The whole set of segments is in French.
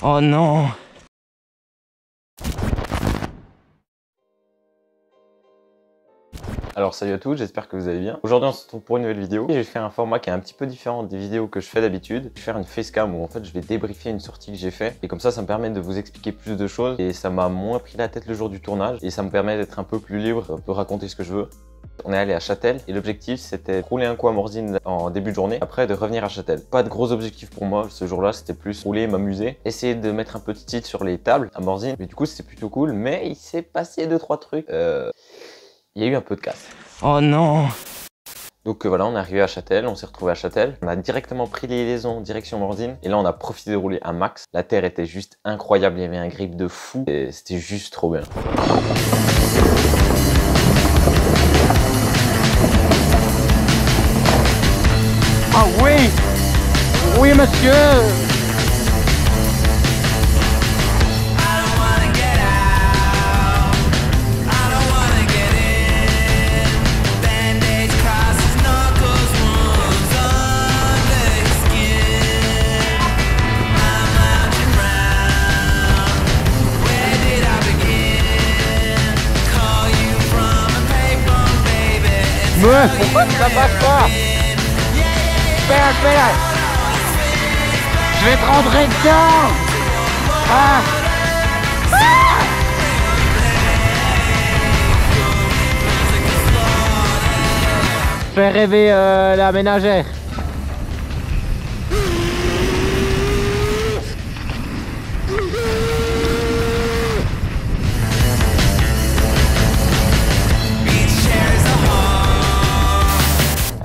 Oh non! Alors salut à tous, j'espère que vous allez bien. Aujourd'hui on se retrouve pour une nouvelle vidéo. J'ai fait un format qui est un petit peu différent des vidéos que je fais d'habitude. Je vais faire une facecam où en fait je vais débriefer une sortie que j'ai fait. Et comme ça me permet de vous expliquer plus de choses. Et ça m'a moins pris la tête le jour du tournage. Et ça me permet d'être un peu plus libre, un peu raconter ce que je veux. On est allé à Châtel et l'objectif c'était de rouler un coup à Morzine en début de journée, après de revenir à Châtel. Pas de gros objectifs pour moi ce jour-là, c'était plus rouler, m'amuser, essayer de mettre un peu de titre sur les tables à Morzine. Mais du coup c'était plutôt cool, mais il s'est passé 2-3 trucs. Il y a eu un peu de casse. Oh non! Donc voilà, on est arrivé à Châtel, on s'est retrouvé à Châtel. On a directement pris les liaisons direction Morzine. Et là, on a profité de rouler un max. La terre était juste incroyable, il y avait un grip de fou. Et c'était juste trop bien. Ah oui! Oui, monsieur! Mais pourquoi ça passe pas? Pédale! Je vais te rentrer dedans! Ah! Fais rêver la ménagère.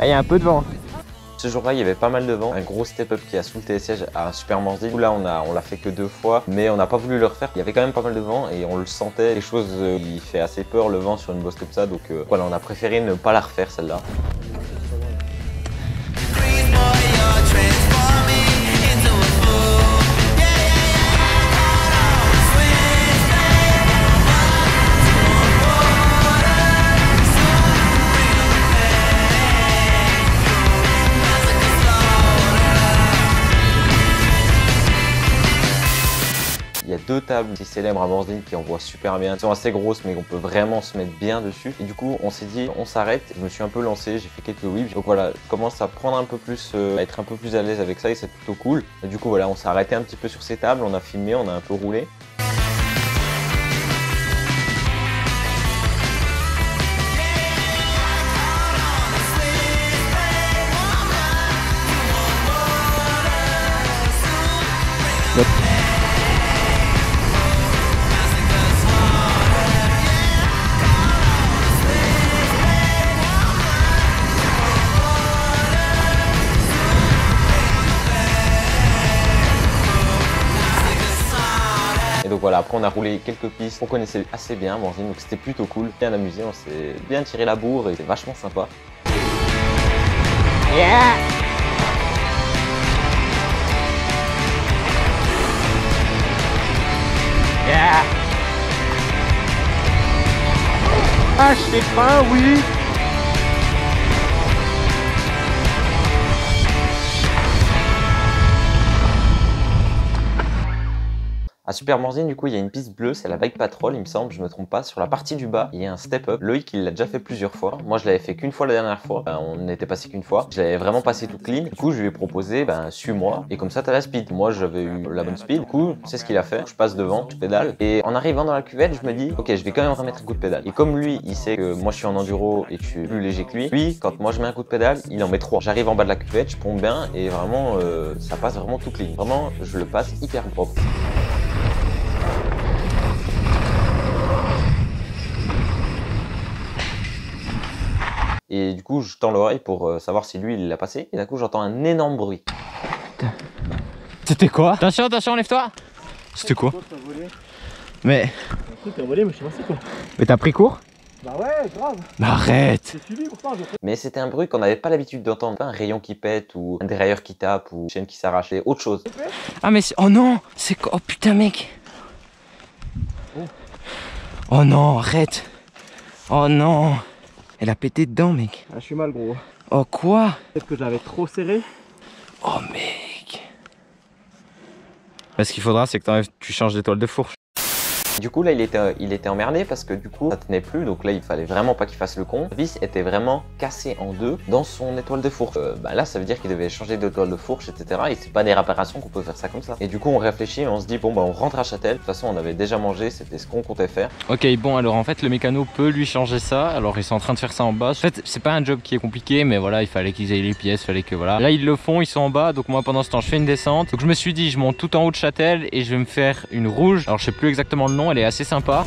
Ah, il y a un peu de vent. Ce jour-là, il y avait pas mal de vent, un gros step-up qui a soulté les sièges à un super Morzine. Là, on l'a fait que 2 fois, mais on n'a pas voulu le refaire. Il y avait quand même pas mal de vent et on le sentait. Les choses, il fait assez peur le vent sur une bosse comme ça, donc voilà, on a préféré ne pas la refaire celle-là. Il y a 2 tables qui célèbres à Morzine qui envoient super bien. Elles sont assez grosses mais on peut vraiment se mettre bien dessus. Et du coup on s'est dit on s'arrête. Je me suis un peu lancé, j'ai fait quelques whips. Donc voilà, je commence à prendre un peu plus, à être un peu plus à l'aise avec ça et c'est plutôt cool. Et du coup voilà, on s'est arrêté un petit peu sur ces tables, on a filmé, on a un peu roulé. Et donc voilà, après on a roulé quelques pistes qu'on connaissait assez bien Morzine, donc c'était plutôt cool, bien amusé, on s'est bien tiré la bourre et c'était vachement sympa. Yeah! Yeah! Ah, je sais pas, oui! À Super Morzine, du coup, il y a une piste bleue, c'est la Bike Patrol, il me semble, je me trompe pas. Sur la partie du bas, il y a un step-up. Loïc, il l'a déjà fait plusieurs fois. Moi, je l'avais fait qu'une fois la dernière fois. On n'était passé qu'une fois. Je l'avais vraiment passé tout clean. Du coup, je lui ai proposé, suis-moi. Et comme ça, t'as la speed. Moi, j'avais eu la bonne speed. Du coup, c'est ce qu'il a fait. Je passe devant, je pédale. Et en arrivant dans la cuvette, je me dis, ok, je vais quand même remettre un coup de pédale. Et comme lui, il sait que moi, je suis en enduro et que je suis plus léger que lui, quand moi, je mets un coup de pédale, il en met 3. J'arrive en bas de la cuvette, je pompe bien et vraiment, ça passe vraiment tout clean. Vraiment, je le passe hyper propre. Et du coup, je tends l'oreille pour savoir si lui, il l'a passé. Et d'un coup, j'entends un énorme bruit. C'était quoi? Attention, attention, lève-toi! C'était quoi? Volé. Mais... Un truc a volé, mais je sais pas c'est quoi. Mais t'as pris court? Bah ouais, grave. Mais arrête. J'ai suivi pourtant. Mais c'était un bruit qu'on n'avait pas l'habitude d'entendre. Pas un rayon qui pète ou un dérailleur qui tape ou une chaîne qui s'arrachait, autre chose. Ah mais oh non, c'est quoi? Oh putain mec. Oh non, arrête. Oh non. Elle a pété dedans mec. Ah, je suis mal gros. Oh quoi? Peut-être que j'avais trop serré. Oh mec. Ce qu'il faudra c'est que tu changes d'étoile de fourche. Du coup là il était emmerdé parce que du coup ça tenait plus, donc là il fallait vraiment pas qu'il fasse le con. La vis était vraiment cassée en deux dans son étoile de fourche. Là ça veut dire qu'il devait changer d'étoile de fourche, etc. Et c'est pas des réparations qu'on peut faire ça comme ça. Et du coup on réfléchit et on se dit bon bah on rentre à Châtel. De toute façon on avait déjà mangé, c'était ce qu'on comptait faire. Ok bon alors en fait le mécano peut lui changer ça. Alors ils sont en train de faire ça en bas. En fait c'est pas un job qui est compliqué mais voilà il fallait qu'ils aient les pièces, fallait que voilà. Là ils le font, ils sont en bas, donc moi pendant ce temps je fais une descente. Donc je me suis dit je monte tout en haut de Châtel et je vais me faire une rouge. Alors je sais plus exactement le nom, elle est assez sympa.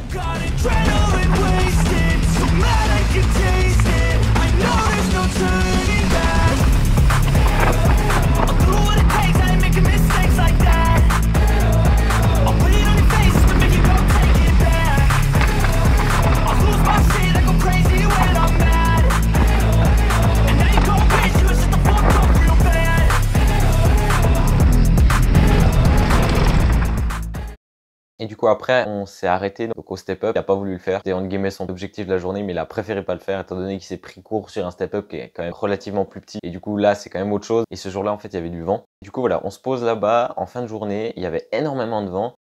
Et du coup après on s'est arrêté donc au step-up, il a pas voulu le faire, c'était entre guillemets son objectif de la journée mais il a préféré pas le faire étant donné qu'il s'est pris court sur un step-up qui est quand même relativement plus petit et du coup là c'est quand même autre chose et ce jour-là en fait il y avait du vent. Du coup voilà, on se pose là-bas en fin de journée, il y avait énormément de vent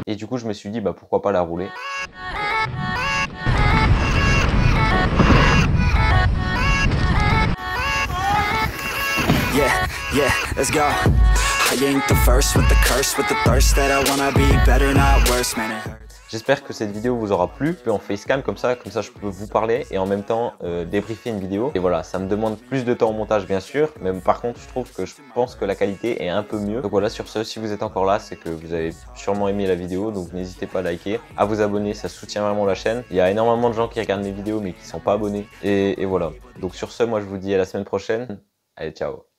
et du coup je me suis dit bah pourquoi pas la rouler. Yeah, let's go. I ain't the first with the curse, with the thirst that I wanna be better, not worse, man it hurts. J'espère que cette vidéo vous aura plu, en facecam comme ça je peux vous parler et en même temps débriefer une vidéo. Et voilà, ça me demande plus de temps au montage bien sûr, mais par contre je pense que la qualité est un peu mieux. Donc voilà, sur ce, si vous êtes encore là, c'est que vous avez sûrement aimé la vidéo, donc n'hésitez pas à liker, à vous abonner, ça soutient vraiment la chaîne. Il y a énormément de gens qui regardent mes vidéos mais qui sont pas abonnés. Et voilà, donc sur ce, moi je vous dis à la semaine prochaine. Allez, ciao.